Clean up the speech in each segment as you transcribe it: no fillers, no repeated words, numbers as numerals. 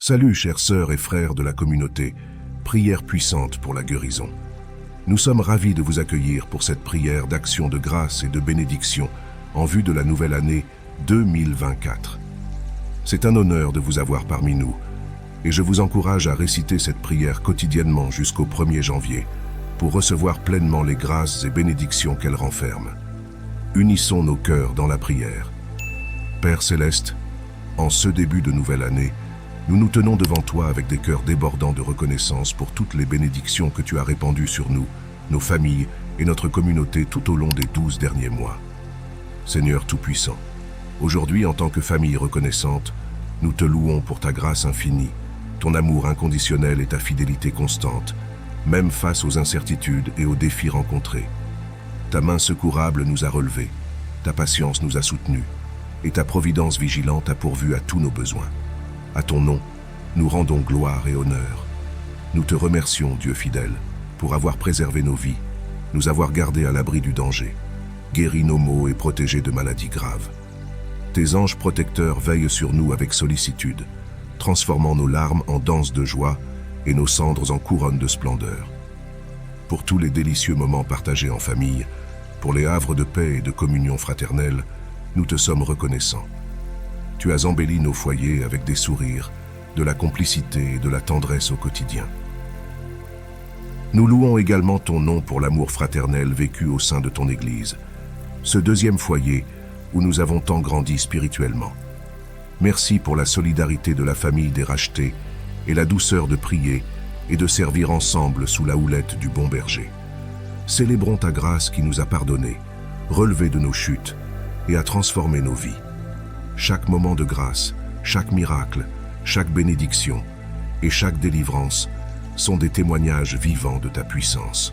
Salut chères sœurs et frères de la communauté, prière puissante pour la guérison. Nous sommes ravis de vous accueillir pour cette prière d'action de grâce et de bénédiction en vue de la nouvelle année 2024. C'est un honneur de vous avoir parmi nous et je vous encourage à réciter cette prière quotidiennement jusqu'au 1er janvier pour recevoir pleinement les grâces et bénédictions qu'elle renferme. Unissons nos cœurs dans la prière. Père Céleste, en ce début de nouvelle année, nous nous tenons devant toi avec des cœurs débordants de reconnaissance pour toutes les bénédictions que tu as répandues sur nous, nos familles et notre communauté tout au long des 12 derniers mois. Seigneur Tout-Puissant, aujourd'hui en tant que famille reconnaissante, nous te louons pour ta grâce infinie, ton amour inconditionnel et ta fidélité constante, même face aux incertitudes et aux défis rencontrés. Ta main secourable nous a relevés, ta patience nous a soutenus, et ta providence vigilante a pourvu à tous nos besoins. À ton nom, nous rendons gloire et honneur. Nous te remercions, Dieu fidèle, pour avoir préservé nos vies, nous avoir gardés à l'abri du danger, guéri nos maux et protégés de maladies graves. Tes anges protecteurs veillent sur nous avec sollicitude, transformant nos larmes en danses de joie et nos cendres en couronnes de splendeur. Pour tous les délicieux moments partagés en famille, pour les havres de paix et de communion fraternelle, nous te sommes reconnaissants. Tu as embelli nos foyers avec des sourires, de la complicité et de la tendresse au quotidien. Nous louons également ton nom pour l'amour fraternel vécu au sein de ton Église, ce deuxième foyer où nous avons tant grandi spirituellement. Merci pour la solidarité de la famille des rachetés et la douceur de prier et de servir ensemble sous la houlette du bon berger. Célébrons ta grâce qui nous a pardonnés, relevés de nos chutes et a transformé nos vies. Chaque moment de grâce, chaque miracle, chaque bénédiction et chaque délivrance sont des témoignages vivants de ta puissance.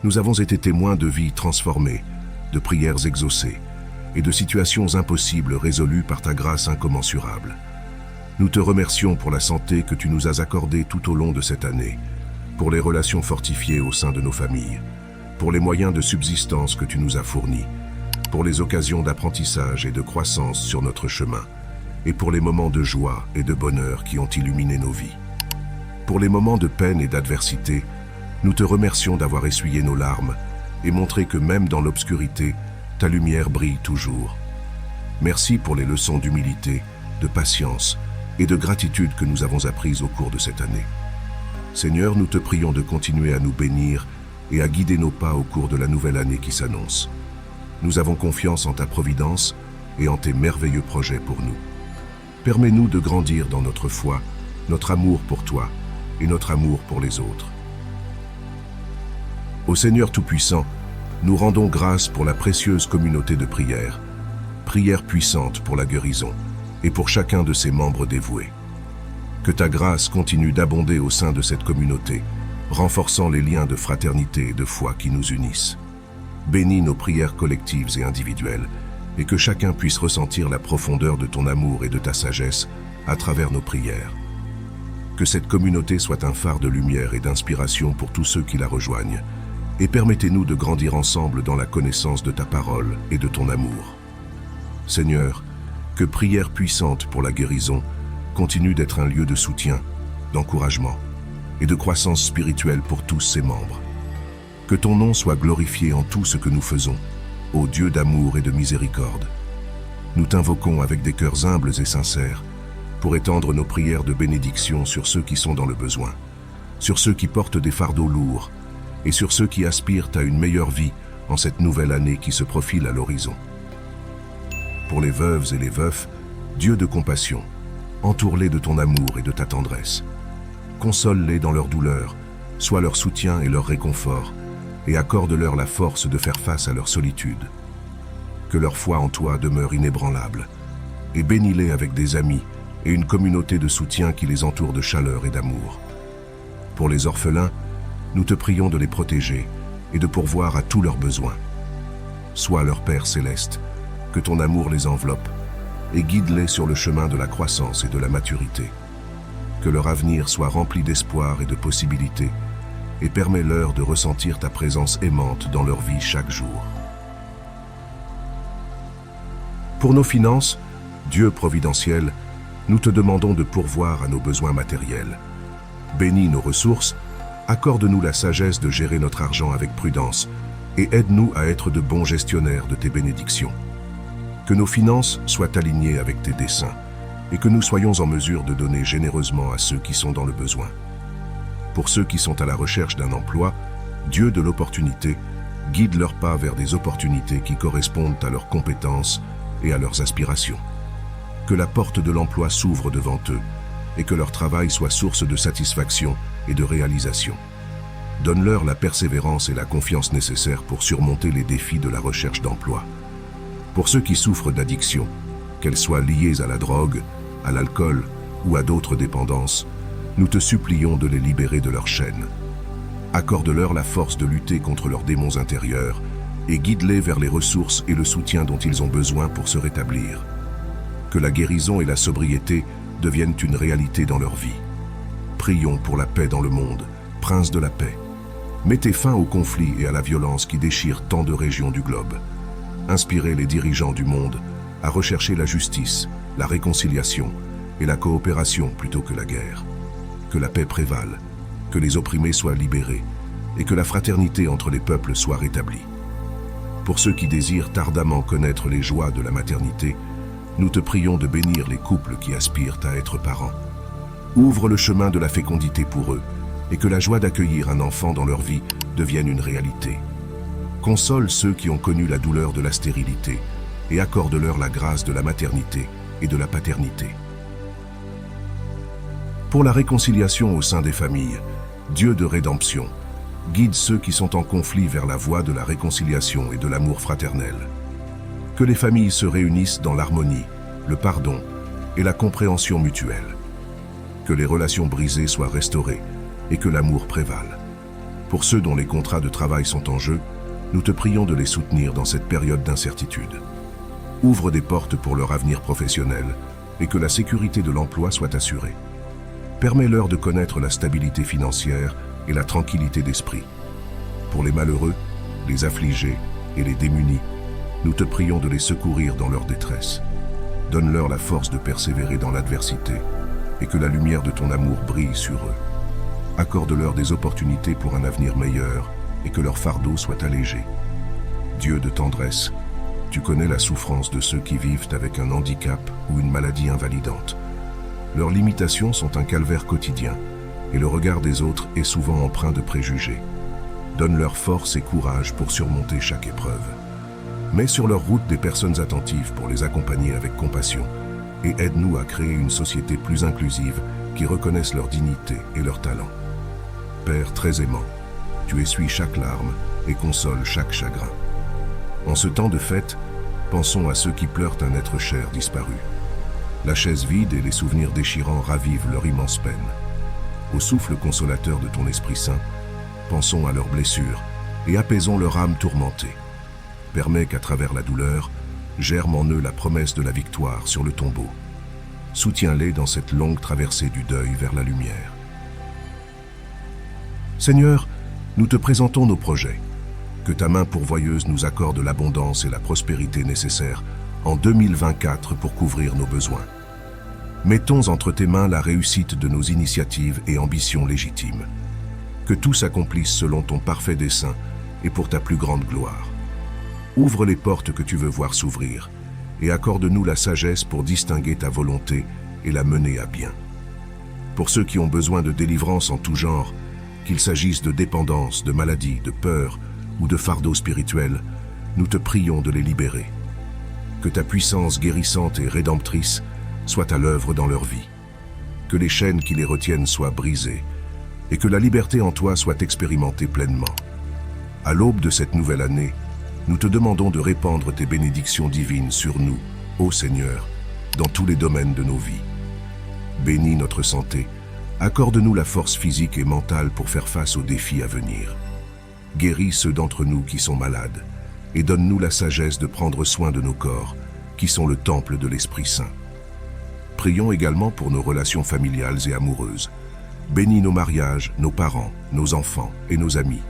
Nous avons été témoins de vies transformées, de prières exaucées et de situations impossibles résolues par ta grâce incommensurable. Nous te remercions pour la santé que tu nous as accordée tout au long de cette année, pour les relations fortifiées au sein de nos familles, pour les moyens de subsistance que tu nous as fournis, pour les occasions d'apprentissage et de croissance sur notre chemin, et pour les moments de joie et de bonheur qui ont illuminé nos vies. Pour les moments de peine et d'adversité, nous te remercions d'avoir essuyé nos larmes et montré que même dans l'obscurité, ta lumière brille toujours. Merci pour les leçons d'humilité, de patience et de gratitude que nous avons apprises au cours de cette année. Seigneur, nous te prions de continuer à nous bénir et à guider nos pas au cours de la nouvelle année qui s'annonce. Nous avons confiance en ta providence et en tes merveilleux projets pour nous. Permets-nous de grandir dans notre foi, notre amour pour toi et notre amour pour les autres. Au Seigneur Tout-Puissant, nous rendons grâce pour la précieuse communauté de prière, prière puissante pour la guérison et pour chacun de ses membres dévoués. Que ta grâce continue d'abonder au sein de cette communauté, renforçant les liens de fraternité et de foi qui nous unissent. Bénis nos prières collectives et individuelles, et que chacun puisse ressentir la profondeur de ton amour et de ta sagesse à travers nos prières. Que cette communauté soit un phare de lumière et d'inspiration pour tous ceux qui la rejoignent, et permettez-nous de grandir ensemble dans la connaissance de ta parole et de ton amour. Seigneur, que prière puissante pour la guérison continue d'être un lieu de soutien, d'encouragement et de croissance spirituelle pour tous ses membres. Que ton nom soit glorifié en tout ce que nous faisons, ô Dieu d'amour et de miséricorde. Nous t'invoquons avec des cœurs humbles et sincères pour étendre nos prières de bénédiction sur ceux qui sont dans le besoin, sur ceux qui portent des fardeaux lourds et sur ceux qui aspirent à une meilleure vie en cette nouvelle année qui se profile à l'horizon. Pour les veuves et les veufs, Dieu de compassion, entoure-les de ton amour et de ta tendresse. Console-les dans leur douleur, sois leur soutien et leur réconfort, et accorde-leur la force de faire face à leur solitude. Que leur foi en toi demeure inébranlable, et bénis-les avec des amis et une communauté de soutien qui les entoure de chaleur et d'amour. Pour les orphelins, nous te prions de les protéger et de pourvoir à tous leurs besoins. Sois leur Père céleste, que ton amour les enveloppe, et guide-les sur le chemin de la croissance et de la maturité. Que leur avenir soit rempli d'espoir et de possibilités, et permets-leur de ressentir ta présence aimante dans leur vie chaque jour. Pour nos finances, Dieu providentiel, nous te demandons de pourvoir à nos besoins matériels. Bénis nos ressources, accorde-nous la sagesse de gérer notre argent avec prudence et aide-nous à être de bons gestionnaires de tes bénédictions. Que nos finances soient alignées avec tes desseins et que nous soyons en mesure de donner généreusement à ceux qui sont dans le besoin. Pour ceux qui sont à la recherche d'un emploi, Dieu de l'opportunité, guide leurs pas vers des opportunités qui correspondent à leurs compétences et à leurs aspirations. Que la porte de l'emploi s'ouvre devant eux et que leur travail soit source de satisfaction et de réalisation. Donne-leur la persévérance et la confiance nécessaires pour surmonter les défis de la recherche d'emploi. Pour ceux qui souffrent d'addiction, qu'elles soient liées à la drogue, à l'alcool ou à d'autres dépendances, nous te supplions de les libérer de leurs chaînes. Accorde-leur la force de lutter contre leurs démons intérieurs et guide-les vers les ressources et le soutien dont ils ont besoin pour se rétablir. Que la guérison et la sobriété deviennent une réalité dans leur vie. Prions pour la paix dans le monde, Prince de la paix. Mettez fin aux conflits et à la violence qui déchirent tant de régions du globe. Inspirez les dirigeants du monde à rechercher la justice, la réconciliation et la coopération plutôt que la guerre. Que la paix prévale, que les opprimés soient libérés et que la fraternité entre les peuples soit rétablie. Pour ceux qui désirent ardemment connaître les joies de la maternité, nous te prions de bénir les couples qui aspirent à être parents. Ouvre le chemin de la fécondité pour eux et que la joie d'accueillir un enfant dans leur vie devienne une réalité. Console ceux qui ont connu la douleur de la stérilité et accorde-leur la grâce de la maternité et de la paternité. Pour la réconciliation au sein des familles, Dieu de rédemption, guide ceux qui sont en conflit vers la voie de la réconciliation et de l'amour fraternel. Que les familles se réunissent dans l'harmonie, le pardon et la compréhension mutuelle. Que les relations brisées soient restaurées et que l'amour prévale. Pour ceux dont les contrats de travail sont en jeu, nous te prions de les soutenir dans cette période d'incertitude. Ouvre des portes pour leur avenir professionnel et que la sécurité de l'emploi soit assurée. Permets-leur de connaître la stabilité financière et la tranquillité d'esprit. Pour les malheureux, les affligés et les démunis, nous te prions de les secourir dans leur détresse. Donne-leur la force de persévérer dans l'adversité et que la lumière de ton amour brille sur eux. Accorde-leur des opportunités pour un avenir meilleur et que leur fardeau soit allégé. Dieu de tendresse, tu connais la souffrance de ceux qui vivent avec un handicap ou une maladie invalidante. Leurs limitations sont un calvaire quotidien et le regard des autres est souvent empreint de préjugés. Donne-leur force et courage pour surmonter chaque épreuve. Mets sur leur route des personnes attentives pour les accompagner avec compassion et aide-nous à créer une société plus inclusive qui reconnaisse leur dignité et leur talent. Père très aimant, tu essuies chaque larme et consoles chaque chagrin. En ce temps de fête, pensons à ceux qui pleurent un être cher disparu. La chaise vide et les souvenirs déchirants ravivent leur immense peine. Au souffle consolateur de ton Esprit Saint, pensons à leurs blessures et apaisons leur âme tourmentée. Permets qu'à travers la douleur, germe en eux la promesse de la victoire sur le tombeau. Soutiens-les dans cette longue traversée du deuil vers la lumière. Seigneur, nous te présentons nos projets. Que ta main pourvoyeuse nous accorde l'abondance et la prospérité nécessaires en 2024 pour couvrir nos besoins. Mettons entre tes mains la réussite de nos initiatives et ambitions légitimes. Que tout s'accomplisse selon ton parfait dessein et pour ta plus grande gloire. Ouvre les portes que tu veux voir s'ouvrir et accorde-nous la sagesse pour distinguer ta volonté et la mener à bien. Pour ceux qui ont besoin de délivrance en tout genre, qu'il s'agisse de dépendance, de maladie, de peur ou de fardeau spirituel, nous te prions de les libérer. Que ta puissance guérissante et rédemptrice soit à l'œuvre dans leur vie. Que les chaînes qui les retiennent soient brisées et que la liberté en toi soit expérimentée pleinement. À l'aube de cette nouvelle année, nous te demandons de répandre tes bénédictions divines sur nous, ô Seigneur, dans tous les domaines de nos vies. Bénis notre santé, accorde-nous la force physique et mentale pour faire face aux défis à venir. Guéris ceux d'entre nous qui sont malades et donne-nous la sagesse de prendre soin de nos corps, qui sont le temple de l'Esprit Saint. Prions également pour nos relations familiales et amoureuses. Bénis nos mariages, nos parents, nos enfants et nos amis.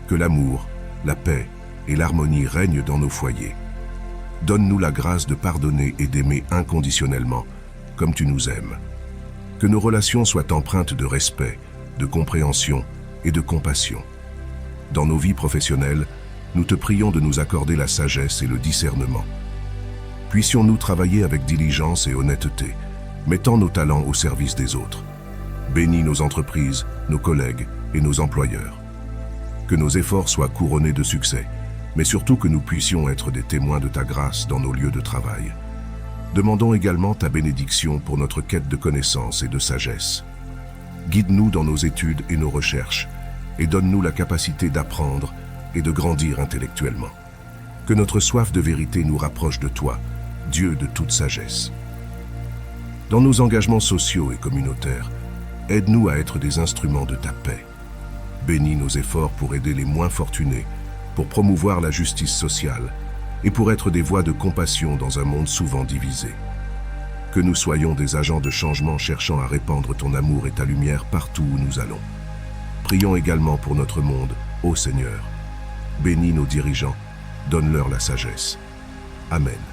Que l'amour, la paix et l'harmonie règnent dans nos foyers. Donne-nous la grâce de pardonner et d'aimer inconditionnellement, comme tu nous aimes. Que nos relations soient empreintes de respect, de compréhension et de compassion. Dans nos vies professionnelles, nous te prions de nous accorder la sagesse et le discernement. Puissions-nous travailler avec diligence et honnêteté, mettant nos talents au service des autres. Bénis nos entreprises, nos collègues et nos employeurs. Que nos efforts soient couronnés de succès, mais surtout que nous puissions être des témoins de ta grâce dans nos lieux de travail. Demandons également ta bénédiction pour notre quête de connaissance et de sagesse. Guide-nous dans nos études et nos recherches, et donne-nous la capacité d'apprendre et de grandir intellectuellement. Que notre soif de vérité nous rapproche de toi, Dieu de toute sagesse. Dans nos engagements sociaux et communautaires, aide-nous à être des instruments de ta paix. Bénis nos efforts pour aider les moins fortunés, pour promouvoir la justice sociale et pour être des voix de compassion dans un monde souvent divisé. Que nous soyons des agents de changement cherchant à répandre ton amour et ta lumière partout où nous allons. Prions également pour notre monde, ô Seigneur. Bénis nos dirigeants, donne-leur la sagesse. Amen.